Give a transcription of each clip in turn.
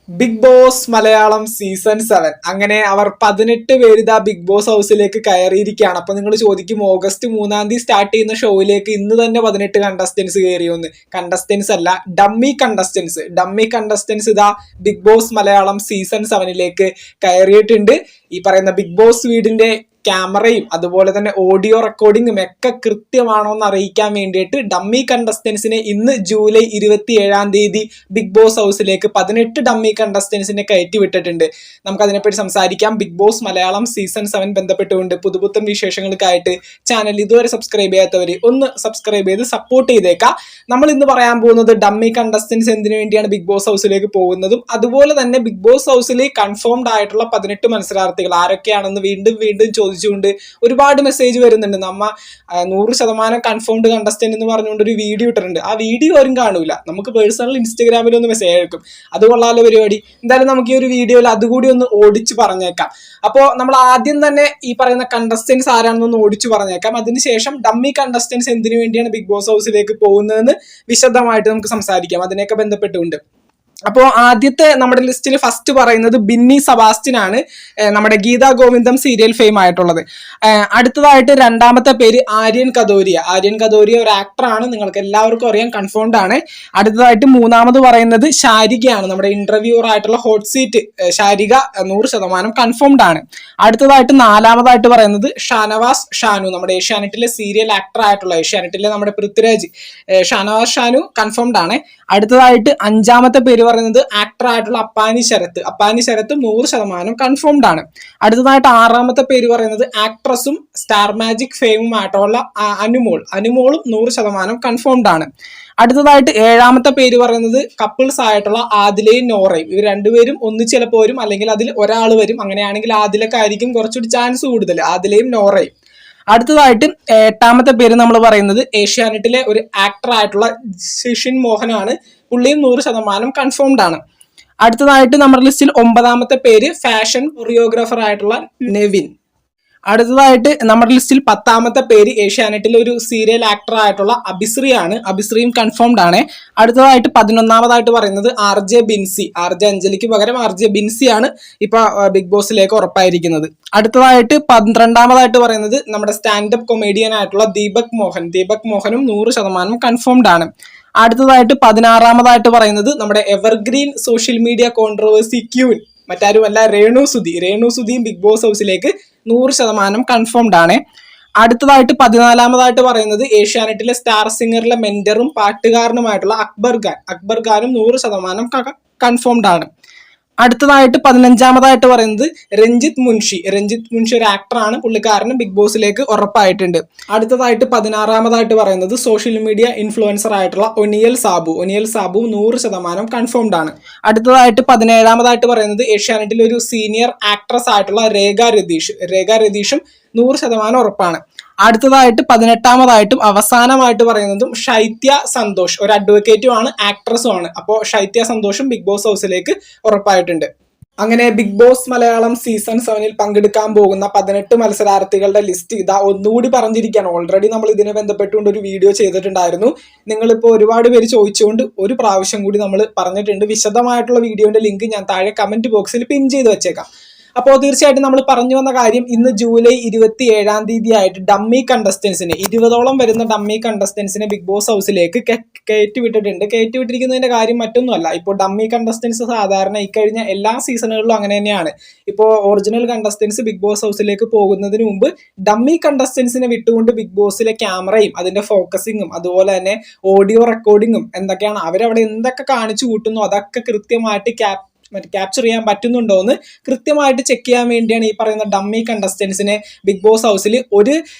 Big boss Malayalam season 7 അങ്ങനെ അവർ 18 പേര് ഇതാ ബിഗ് ബോസ് ഹൗസിലേക്ക് കയറിയിരിക്കുകയാണ്. അപ്പൊ നിങ്ങൾ ചോദിക്കും ഓഗസ്റ്റ് 3 സ്റ്റാർട്ട് ചെയ്യുന്ന ഷോയിലേക്ക് ഇന്ന് തന്നെ 18 കണ്ടസ്റ്റൻസ് കയറിയോന്ന്. കണ്ടസ്റ്റൻസ് അല്ല, ഡമ്മി കണ്ടസ്റ്റൻസ് ഇതാ ബിഗ് ബോസ് മലയാളം സീസൺ 7 കയറിയിട്ടുണ്ട്. ഈ പറയുന്ന ബിഗ് ബോസ് വീടിന്റെ ക്യാമറയും അതുപോലെ തന്നെ ഓഡിയോ റെക്കോർഡിങ്ങും ഒക്കെ കൃത്യമാണോ എന്ന് അറിയിക്കാൻ വേണ്ടിയിട്ട് ഡമ്മി കണ്ടസ്റ്റൻസിനെ ഇന്ന് ജൂലൈ 27 ബിഗ് ബോസ് ഹൗസിലേക്ക് 18 ഡമ്മി കണ്ടസ്റ്റൻസിനെ കയറ്റി വിട്ടിട്ടുണ്ട്. നമുക്ക് അതിനെപ്പറ്റി സംസാരിക്കാം. ബിഗ് ബോസ് മലയാളം സീസൺ 7 ബന്ധപ്പെട്ടുകൊണ്ട് പുതുപുത്തൻ വിശേഷങ്ങൾക്കായിട്ട് ചാനൽ ഇതുവരെ സബ്സ്ക്രൈബ് ചെയ്യാത്തവർ ഒന്ന് സബ്സ്ക്രൈബ് ചെയ്ത് സപ്പോർട്ട് ചെയ്തേക്കാം. നമ്മൾ ഇന്ന് പറയാൻ പോകുന്നത് ഡമ്മി കണ്ടസ്റ്റൻസ് എന്തിനു വേണ്ടിയാണ് ബിഗ് ബോസ് ഹൗസിലേക്ക് പോകുന്നതും അതുപോലെ തന്നെ ബിഗ് ബോസ് ഹൗസിൽ കൺഫേംഡ് ആയിട്ടുള്ള 18 മത്സരാർത്ഥികൾ ആരൊക്കെയാണെന്ന് വീണ്ടും ചോദിച്ചുകൊണ്ട് ഒരുപാട് മെസ്സേജ് വരുന്നുണ്ട്. നമ്മ 100% കൺഫേംഡ് കണ്ടസ്റ്റന്റ് എന്ന് പറഞ്ഞുകൊണ്ട് ഒരു വീഡിയോ ഇട്ടിട്ടുണ്ട്. ആ വീഡിയോ ആരും കാണൂല, നമുക്ക് പേഴ്സണൽ ഇൻസ്റ്റഗ്രാമിൽ ഒന്ന് മെസ്സേജ് അയക്കും. അത് കൊള്ളാലോ പരിപാടി. എന്തായാലും നമുക്ക് ഈ ഒരു വീഡിയോയിൽ അതുകൂടി ഒന്ന് ഓടിച്ചു പറഞ്ഞേക്കാം. അപ്പോൾ നമ്മൾ ആദ്യം തന്നെ ഈ പറയുന്ന കണ്ടസ്റ്റൻസ് ആരാണെന്നൊന്ന് ഓടിച്ചു പറഞ്ഞേക്കാം. അതിനുശേഷം ഡമ്മി കണ്ടസ്റ്റൻസ് എന്തിനു വേണ്ടിയാണ് ബിഗ് ബോസ് ഹൗസിലേക്ക് പോകുന്നതെന്ന് വിശദമായിട്ട് നമുക്ക് സംസാരിക്കാം അതിനെയൊക്കെ ബന്ധപ്പെട്ടുകൊണ്ട്. അപ്പോൾ ആദ്യത്തെ നമ്മുടെ ലിസ്റ്റിൽ ഫസ്റ്റ് പറയുന്നത് ബിന്നി സെബാസ്റ്റ്യൻ ആണ്, നമ്മുടെ ഗീതാ ഗോവിന്ദം സീരിയൽ ഫെയിം ആയിട്ടുള്ളത്. അടുത്തതായിട്ട് രണ്ടാമത്തെ പേര് ആര്യൻ കദോരിയ ഒരു ആക്ടറാണ്, നിങ്ങൾക്ക് എല്ലാവർക്കും അറിയാം, കൺഫേംഡ് ആണ്. അടുത്തതായിട്ട് മൂന്നാമത് പറയുന്നത് ശാരികയാണ്, നമ്മുടെ ഇന്റർവ്യൂർ ആയിട്ടുള്ള ഹോട്ട് സീറ്റ് ശാരിക 100% കൺഫേംഡ് ആണ്. അടുത്തതായിട്ട് നാലാമതായിട്ട് പറയുന്നത് ഷാനവാസ് ഷാനു, നമ്മുടെ ഏഷ്യാനെറ്റിലെ സീരിയൽ ആക്ടർ ആയിട്ടുള്ള ഏഷ്യാനെറ്റിലെ നമ്മുടെ പൃഥ്വിരാജ് ഷാനവാസ് ഷാനു കൺഫേംഡ് ആണ്. അടുത്തതായിട്ട് അഞ്ചാമത്തെ പേര് പറയുന്നത് ആക്ടർ ആയിട്ടുള്ള അപ്പാനി ശരത്ത് 100% കൺഫേംഡ് ആണ്. അടുത്തതായിട്ട് ആറാമത്തെ പേര് പറയുന്നത് ആക്ട്രസും സ്റ്റാർ മാജിക് ഫെയിമും ആയിട്ടുള്ള അനുമോളും 100% കൺഫേംഡ് ആണ്. അടുത്തതായിട്ട് ഏഴാമത്തെ പേര് പറയുന്നത് കപ്പിൾസ് ആയിട്ടുള്ള ആദിലയും നോറയും. ഇവർ രണ്ടുപേരും ഒന്നിച്ച് ചിലപ്പോൾ വരും, അല്ലെങ്കിൽ അതിൽ ഒരാൾ വരും. അങ്ങനെയാണെങ്കിൽ ആദിലൊക്കെ ആയിരിക്കും കുറച്ചുകൂടി ചാൻസ് കൂടുതൽ, ആദിലയും നോറയും. അടുത്തതായിട്ട് എട്ടാമത്തെ പേര് നമ്മൾ പറയുന്നത് ഏഷ്യാനെറ്റിലെ ഒരു ആക്ടർ ആയിട്ടുള്ള ഷിഷിൻ മോഹനാണ്, പുള്ളിയും 100% കൺഫേംഡ് ആണ്. അടുത്തതായിട്ട് നമ്മുടെ ലിസ്റ്റിൽ ഒമ്പതാമത്തെ പേര് ഫാഷൻ കൊറിയോഗ്രാഫർ ആയിട്ടുള്ള നെവിൻ. അടുത്തതായിട്ട് നമ്മുടെ ലിസ്റ്റിൽ 10ാമത്തെ പേര് ഏഷ്യാനെറ്റിലെ ഒരു സീരിയൽ ആക്ടർ ആയിട്ടുള്ള അഭിശ്രീയും കൺഫേംഡ് ആണ്. അടുത്തതായിട്ട് 11ാമതായിട്ട് പറയുന്നത് ആർ ജെ അഞ്ജലിക്ക് പകരം ബിൻസി ആണ് ഇപ്പൊ ബിഗ് ബോസിലേക്ക് ഉറപ്പായിരിക്കുന്നത്. അടുത്തതായിട്ട് 12ാമതായിട്ട് പറയുന്നത് നമ്മുടെ സ്റ്റാൻഡപ്പ് കൊമേഡിയൻ ആയിട്ടുള്ള ദീപക് മോഹനും 100% കൺഫേംഡ് ആണ്. അടുത്തതായിട്ട് 16ാമതായിട്ട് പറയുന്നത് നമ്മുടെ evergreen social media controversy queen, മറ്റാരുമല്ല രേണു സുധിയും ബിഗ് ബോസ് ഹൗസിലേക്ക് 100% കൺഫേംഡ് ആണ്. അടുത്തതായിട്ട് 14ാമതായിട്ട് പറയുന്നത് ഏഷ്യാനെറ്റിലെ സ്റ്റാർ സിംഗറിലെ മെന്ററും പാട്ടുകാരനുമായിട്ടുള്ള അക്ബർ ഖാനും 100% കൺഫേംഡ് ആണ്. അടുത്തതായിട്ട് 15ാമതായിട്ട് പറയുന്നത് രഞ്ജിത്ത് മുൻഷി ഒരു ആക്ടറാണ്, പുള്ളിക്കാരനും ബിഗ് ബോസിലേക്ക് ഉറപ്പായിട്ടുണ്ട്. അടുത്തതായിട്ട് 16ാമതായിട്ട് പറയുന്നത് സോഷ്യൽ മീഡിയ ഇൻഫ്ലുവൻസർ ആയിട്ടുള്ള ഒനിയൽ സാബു 100% കൺഫേംഡ് ആണ്. അടുത്തതായിട്ട് 17ാമതായിട്ട് പറയുന്നത് ഏഷ്യാനെറ്റിൽ ഒരു സീനിയർ ആക്ട്രസ് ആയിട്ടുള്ള രേഖ രതീഷും 100% ഉറപ്പാണ്. അടുത്തതായിട്ട് 18ാമതായിട്ടും അവസാനമായിട്ട് പറയുന്നതും ശൈത്യ സന്തോഷ്, ഒരു അഡ്വക്കേറ്റും ആണ്, ആക്ട്രസും ആണ്. അപ്പോൾ ശൈത്യ സന്തോഷും ബിഗ് ബോസ് ഹൗസിലേക്ക് ഉറപ്പായിട്ടുണ്ട്. അങ്ങനെ ബിഗ് ബോസ് മലയാളം സീസൺ 7 പങ്കെടുക്കാൻ പോകുന്ന 18 മത്സരാർത്ഥികളുടെ ലിസ്റ്റ് ഇതാ ഒന്നുകൂടി പറഞ്ഞിരിക്കുകയാണ്. ഓൾറെഡി നമ്മൾ ഇതിനെ ബന്ധപ്പെട്ടുകൊണ്ട് ഒരു വീഡിയോ ചെയ്തിട്ടുണ്ടായിരുന്നു. നിങ്ങളിപ്പോൾ ഒരുപാട് പേര് ചോദിച്ചുകൊണ്ട് ഒരു പ്രാവശ്യം കൂടി നമ്മൾ പറഞ്ഞിട്ടുണ്ട്. വിശദമായിട്ടുള്ള വീഡിയോന്റെ ലിങ്ക് ഞാൻ താഴെ കമന്റ് ബോക്സിൽ പിൻ ചെയ്ത് വെച്ചേക്കാം. അപ്പോൾ തീർച്ചയായിട്ടും നമ്മൾ പറഞ്ഞു വന്ന കാര്യം, ഇന്ന് ജൂലൈ 27 ആയിട്ട് ഡമ്മി കണ്ടസ്റ്റൻസിനെ 20ഓളം വരുന്ന ഡമ്മി കണ്ടസ്റ്റൻസിനെ ബിഗ് ബോസ് ഹൗസിലേക്ക് കയറ്റിവിട്ടിരിക്കുന്നതിന്റെ കാര്യം മറ്റൊന്നുമല്ല. ഇപ്പോൾ ഡമ്മി കണ്ടസ്റ്റൻസ് സാധാരണ ഇക്കഴിഞ്ഞ എല്ലാ സീസണുകളിലും അങ്ങനെ തന്നെയാണ്. ഇപ്പോൾ ഒറിജിനൽ കണ്ടസ്റ്റൻസ് ബിഗ് ബോസ് ഹൗസിലേക്ക് പോകുന്നതിന് മുമ്പ് ഡമ്മി കണ്ടസ്റ്റൻസിനെ വിട്ടുകൊണ്ട് ബിഗ് ബോസിലെ ക്യാമറയും അതിന്റെ ഫോക്കസിങ്ങും അതുപോലെ തന്നെ ഓഡിയോ റെക്കോർഡിങ്ങും എന്തൊക്കെയാണ്, അവരവിടെ എന്തൊക്കെ കാണിച്ചു കൂട്ടുന്നു അതൊക്കെ കൃത്യമായിട്ട് ക്യാപ്ചർ ചെയ്യാൻ പറ്റുന്നുണ്ടോ എന്ന് കൃത്യമായിട്ട് ചെക്ക് ചെയ്യാൻ വേണ്ടിയാണ് ഈ പറയുന്ന ഡമ്മി കണ്ടസ്റ്റൻസിനെ ബിഗ് ബോസ് ഹൗസിൽ ഒരു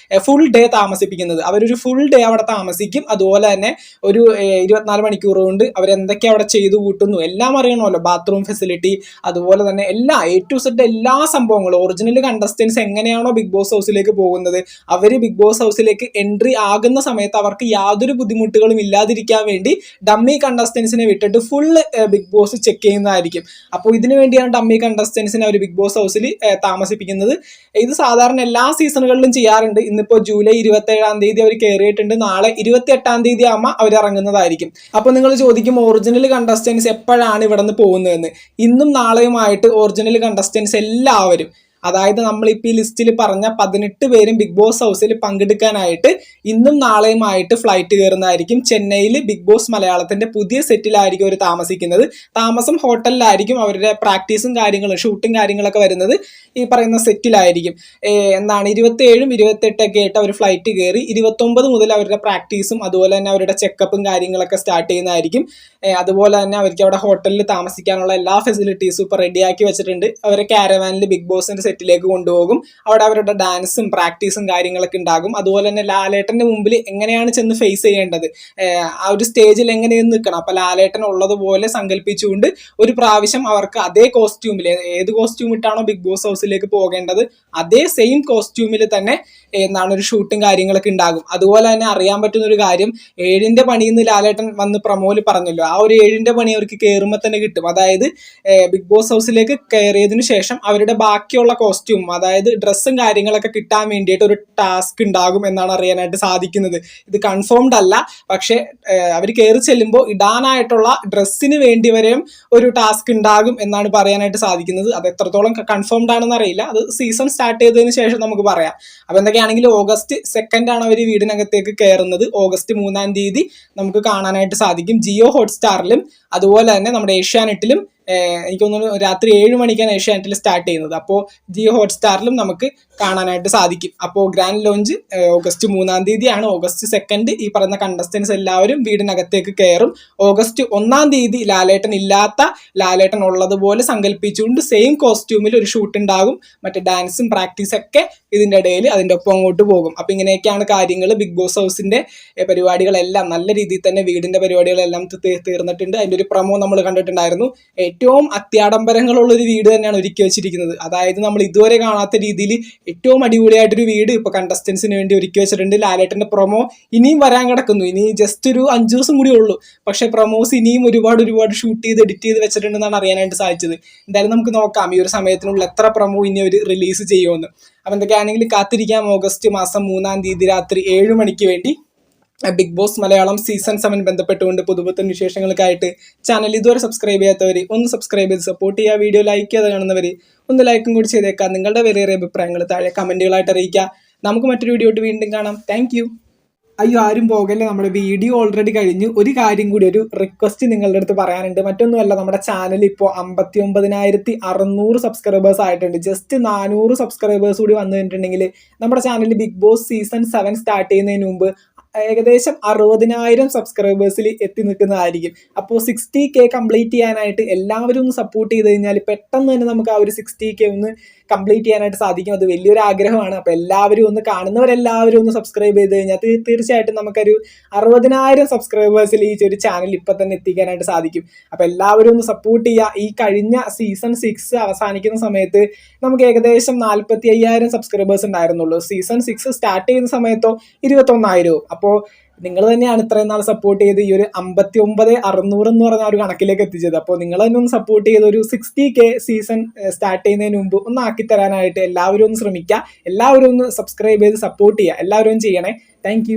ഫുൾ ഡേ താമസിപ്പിക്കുന്നത്. അവരൊരു ഫുൾ ഡേ അവിടെ താമസിക്കും. അതുപോലെ തന്നെ ഒരു 24 മണിക്കൂർ കൊണ്ട് അവരെന്തൊക്കെ അവിടെ ചെയ്തു കൂട്ടുന്നു എല്ലാം അറിയണമല്ലോ. ബാത്റൂം ഫെസിലിറ്റി, അതുപോലെ തന്നെ എല്ലാ A to Z എല്ലാ സംഭവങ്ങളും, ഒറിജിനൽ കണ്ടസ്റ്റൻസ് എങ്ങനെയാണോ ബിഗ് ബോസ് ഹൗസിലേക്ക് പോകുന്നത്, അവർ ബിഗ് ബോസ് ഹൗസിലേക്ക് എൻട്രി ആകുന്ന സമയത്ത് അവർക്ക് യാതൊരു ബുദ്ധിമുട്ടുകളും ഇല്ലാതിരിക്കാൻ വേണ്ടി ഡമ്മി കണ്ടസ്റ്റൻസിനെ വിട്ടിട്ട് ഫുൾ ബിഗ് ബോസ് ചെക്ക് ചെയ്യുന്നതായിരിക്കും. അപ്പോൾ ഇതിനു വേണ്ടിയാണ് ഡമ്മി കണ്ടസ്റ്റൻസിനെ അവർ ബിഗ് ബോസ് ഹൗസിൽ താമസിപ്പിക്കുന്നത്. ഇത് സാധാരണ എല്ലാ സീസണുകളിലും ചെയ്യാറുണ്ട്. ഇന്നിപ്പോൾ ജൂലൈ 27 അവർ കയറിയിട്ടുണ്ട്. നാളെ 28 ആകുമ്പോൾ അവർ ഇറങ്ങുന്നതായിരിക്കും. അപ്പോൾ നിങ്ങൾ ചോദിക്കും ഒറിജിനൽ കണ്ടസ്റ്റൻസ് എപ്പോഴാണ് ഇവിടെ നിന്ന് പോകുന്നതെന്ന്. ഇന്നും നാളെയുമായിട്ട് ഒറിജിനൽ കണ്ടസ്റ്റൻസ് എല്ലാവരും, അതായത് നമ്മളിപ്പോൾ ഈ ലിസ്റ്റിൽ പറഞ്ഞ 18 പേരും ബിഗ് ബോസ് ഹൗസിൽ പങ്കെടുക്കാനായിട്ട് ഇന്നും നാളെയുമായിട്ട് ഫ്ലൈറ്റ് കയറുന്നതായിരിക്കും. ചെന്നൈയിൽ ബിഗ് ബോസ് മലയാളത്തിന്റെ പുതിയ സെറ്റിലായിരിക്കും അവർ താമസിക്കുന്നത്. താമസം ഹോട്ടലിലായിരിക്കും. അവരുടെ പ്രാക്ടീസും കാര്യങ്ങളും ഷൂട്ടും കാര്യങ്ങളൊക്കെ വരുന്നത് ഈ പറയുന്ന സെറ്റിലായിരിക്കും. 27, 28 ആയിട്ട് അവർ ഫ്ലൈറ്റ് കയറി 29 മുതൽ അവരുടെ പ്രാക്ടീസും അതുപോലെ തന്നെ അവരുടെ ചെക്കപ്പും കാര്യങ്ങളൊക്കെ സ്റ്റാർട്ട് ചെയ്യുന്നതായിരിക്കും. അതുപോലെ തന്നെ അവർക്ക് അവിടെ ഹോട്ടലിൽ താമസിക്കാനുള്ള എല്ലാ ഫെസിലിറ്റീസും ഇപ്പോൾ റെഡിയാക്കി വെച്ചിട്ടുണ്ട്. അവരെ കാരവാനിൽ ബിഗ് ബോസിന്റെ സെറ്റിലേക്ക് കൊണ്ടുപോകും. അവിടെ അവരുടെ ഡാൻസും പ്രാക്ടീസും കാര്യങ്ങളൊക്കെ ഉണ്ടാകും. അതുപോലെ തന്നെ ലാലേട്ടന്റെ മുമ്പിൽ എങ്ങനെയാണ് ചെന്ന് ഫേസ് ചെയ്യേണ്ടത്, ആ ഒരു സ്റ്റേജിൽ എങ്ങനെയെന്ന് നിൽക്കണം. അപ്പൊ ലാലേട്ടൻ ഉള്ളതുപോലെ സങ്കല്പിച്ചുകൊണ്ട് ഒരു പ്രാവശ്യം അവർക്ക് അതേ കോസ്റ്റ്യൂമിൽ, ഏത് കോസ്റ്റ്യൂം ഇട്ടാണോ ബിഗ് ബോസ് ഹൗസിലേക്ക് പോകേണ്ടത് അതേ സെയിം കോസ്റ്റ്യൂമിൽ തന്നെ ഒരു ഷൂട്ടും കാര്യങ്ങളൊക്കെ ഉണ്ടാകും. അതുപോലെ തന്നെ അറിയാൻ പറ്റുന്ന ഒരു കാര്യം, 7ന്റെ പണിയെന്ന് ലാലേട്ടൻ വന്ന് പ്രമോയിൽ പറഞ്ഞല്ലോ, ആ ഒരു 7ന്റെ പണി അവർക്ക് കയറുമ്പോൾ തന്നെ കിട്ടും. അതായത് ബിഗ് ബോസ് ഹൗസിലേക്ക് കയറിയതിനു ശേഷം അവരുടെ ബാക്കിയുള്ള കോസ്റ്റ്യൂം, അതായത് ഡ്രസ്സും കാര്യങ്ങളൊക്കെ കിട്ടാൻ വേണ്ടിയിട്ട് ഒരു ടാസ്ക് ഉണ്ടാകും എന്നാണ് അറിയാനായിട്ട് സാധിക്കുന്നത്. ഇത് കൺഫേംഡ് അല്ല, പക്ഷെ അവർ കയറി ചെല്ലുമ്പോൾ ഇടാനായിട്ടുള്ള ഡ്രസ്സിന് വേണ്ടി വരെയും ഒരു ടാസ്ക് ഉണ്ടാകും എന്നാണ് പറയാനായിട്ട് സാധിക്കുന്നത്. അത് എത്രത്തോളം കൺഫേംഡ് ആണെന്ന് അറിയില്ല. അത് സീസൺ സ്റ്റാർട്ട് ചെയ്തതിന് ശേഷം നമുക്ക് പറയാം. അപ്പോൾ എന്തൊക്കെയാണെങ്കിൽ August 2 ആണ് അവർ വീടിനകത്തേക്ക് കയറുന്നത്. August 3 നമുക്ക് കാണാനായിട്ട് സാധിക്കും ജിയോ ഹോട്ട്സ്റ്റാറിലും അതുപോലെ തന്നെ നമ്മുടെ ഏഷ്യാനെറ്റിലും. എനിക്ക് തോന്നുന്നു രാത്രി 7 മണിക്കാണ് ഏഷ്യാനെറ്റിൽ സ്റ്റാർട്ട് ചെയ്യുന്നത്. അപ്പോൾ ജിയോ ഹോട്ട്സ്റ്റാറിലും നമുക്ക് കാണാനായിട്ട് സാധിക്കും. അപ്പോൾ ഗ്രാൻഡ് ലോഞ്ച് August 3 ആണ്. August 2 ഈ പറയുന്ന കണ്ടസ്റ്റൻസ് എല്ലാവരും വീടിനകത്തേക്ക് കയറും. August 1 ലാലേട്ടൻ ഇല്ലാത്ത, ലാലേട്ടൻ ഉള്ളതുപോലെ സങ്കല്പിച്ചുകൊണ്ട് സെയിം കോസ്റ്റ്യൂമിൽ ഒരു ഷൂട്ട് ഉണ്ടാകും. മറ്റേ ഡാൻസും പ്രാക്ടീസൊക്കെ ഇതിൻ്റെ ഇടയിൽ അതിൻ്റെ ഒപ്പം അങ്ങോട്ട് പോകും. അപ്പം ഇങ്ങനെയൊക്കെയാണ് കാര്യങ്ങൾ. ബിഗ് ബോസ് ഹൗസിൻ്റെ പരിപാടികളെല്ലാം നല്ല രീതിയിൽ തന്നെ വീടിൻ്റെ പരിപാടികളെല്ലാം തീർന്നിട്ടുണ്ട്. അതിൻ്റെ ഒരു പ്രൊമോ നമ്മൾ കണ്ടിട്ടുണ്ടായിരുന്നു. ഏറ്റവും അത്യാഡംബരങ്ങളുള്ളൊരു വീട് തന്നെയാണ് ഒരുക്കി വെച്ചിരിക്കുന്നത്. അതായത് നമ്മൾ ഇതുവരെ കാണാത്ത രീതിയിൽ ഏറ്റവും അടിപൊളിയായിട്ടൊരു വീട് ഇപ്പോൾ കണ്ടസ്റ്റൻസിന് വേണ്ടി ഒരുക്കി വെച്ചിട്ടുണ്ട്. ലാലേട്ടൻ്റെ പ്രൊമോ ഇനിയും വരാൻ കിടക്കുന്നു. ഇനി ജസ്റ്റ് ഒരു 5 ദിവസം കൂടി ഉള്ളൂ. പക്ഷേ പ്രൊമോസ് ഇനിയും ഒരുപാട് ഷൂട്ട് ചെയ്ത് എഡിറ്റ് ചെയ്ത് വെച്ചിട്ടുണ്ടെന്നാണ് അറിയാനായിട്ട് സാധിച്ചത്. എന്തായാലും നമുക്ക് നോക്കാം ഈ ഒരു സമയത്തിനുള്ളിൽ എത്ര പ്രൊമോ ഇനി അവർ റിലീസ് ചെയ്യുമെന്ന്. അപ്പം എന്തൊക്കെയാണെങ്കിൽ കാത്തിരിക്കാം. August 3 രാത്രി 7 മണിക്ക് വേണ്ടി ബിഗ് ബോസ് മലയാളം സീസൺ 7 ബന്ധപ്പെട്ടുകൊണ്ട് പുതുപുത്തൻ വിശേഷങ്ങൾക്കായിട്ട് ചാനൽ ഇതുവരെ സബ്സ്ക്രൈബ് ചെയ്യാത്തവർ ഒന്ന് സബ്സ്ക്രൈബ് ചെയ്ത് സപ്പോർട്ട് ചെയ്യുക. വീഡിയോ ലൈക്ക് ചെയ്ത് കാണുന്നവർ ഒന്ന് ലൈക്കും കൂടി ചെയ്തേക്കാം. നിങ്ങളുടെ വിലയേറിയ അഭിപ്രായങ്ങൾ താഴെ കമൻറ്റുകളായിട്ട് അറിയിക്കുക. നമുക്ക് മറ്റൊരു വീഡിയോ ആയിട്ട് വീണ്ടും കാണാം. താങ്ക്. അയ്യോ, ആരും പോകല്ലേ, നമ്മുടെ വീഡിയോ ഓൾറെഡി കഴിഞ്ഞു. ഒരു കാര്യം കൂടി, ഒരു റിക്വസ്റ്റ് നിങ്ങളുടെ അടുത്ത് പറയാനുണ്ട്. മറ്റൊന്നുമല്ല, നമ്മുടെ ചാനൽ ഇപ്പോൾ 59,600 സബ്സ്ക്രൈബേഴ്സ് ആയിട്ടുണ്ട്. ജസ്റ്റ് 400 സബ്സ്ക്രൈബേഴ്സ് കൂടി വന്നു കഴിഞ്ഞിട്ടുണ്ടെങ്കിൽ നമ്മുടെ channel Bigg Boss season 7 start ചെയ്യുന്നതിന് മുമ്പ് ഏകദേശം 60,000 സബ്സ്ക്രൈബേഴ്സിൽ എത്തി നിൽക്കുന്നതായിരിക്കും. അപ്പോൾ 60K കംപ്ലീറ്റ് ചെയ്യാനായിട്ട് എല്ലാവരും ഒന്ന് സപ്പോർട്ട് ചെയ്ത് കഴിഞ്ഞാൽ പെട്ടെന്ന് തന്നെ നമുക്ക് ആ ഒരു 60K ഒന്ന് കംപ്ലീറ്റ് ചെയ്യാനായിട്ട് സാധിക്കും. അത് വലിയൊരു ആഗ്രഹമാണ്. അപ്പോൾ എല്ലാവരും ഒന്ന്, കാണുന്നവരെല്ലാവരും ഒന്ന് സബ്സ്ക്രൈബ് ചെയ്ത് കഴിഞ്ഞാൽ തീർച്ചയായിട്ടും നമുക്കൊരു 60,000 സബ്സ്ക്രൈബേഴ്സിൽ ഈ ഒരു ചാനൽ ഇപ്പം തന്നെ എത്തിക്കാനായിട്ട് സാധിക്കും. അപ്പോൾ എല്ലാവരും ഒന്ന് സപ്പോർട്ട് ചെയ്യുക. ഈ കഴിഞ്ഞ സീസൺ 6 അവസാനിക്കുന്ന സമയത്ത് നമുക്ക് ഏകദേശം 45,000 സബ്സ്ക്രൈബേഴ്സ് ഉണ്ടായിരുന്നുള്ളൂ. സീസൺ 6 സ്റ്റാർട്ട് ചെയ്യുന്ന സമയത്തോ 21,000. അപ്പോൾ നിങ്ങൾ തന്നെയാണ് ഇത്രയും നാൾ സപ്പോർട്ട് ചെയ്ത് ഈ ഒരു 59,600 എന്ന് പറഞ്ഞ ഒരു കണക്കിലേക്ക് എത്തിച്ചത്. അപ്പോൾ നിങ്ങൾ തന്നെ ഒന്ന് സപ്പോർട്ട് ചെയ്ത് ഒരു 60K സീസൺ സ്റ്റാർട്ട് ചെയ്യുന്നതിന് മുമ്പ് ഒന്ന് ആക്കിത്തരാനായിട്ട് എല്ലാവരും ഒന്ന് ശ്രമിക്കുക. എല്ലാവരും ഒന്ന് സബ്സ്ക്രൈബ് ചെയ്ത് സപ്പോർട്ട് ചെയ്യുക. എല്ലാവരും ചെയ്യണേ. താങ്ക്.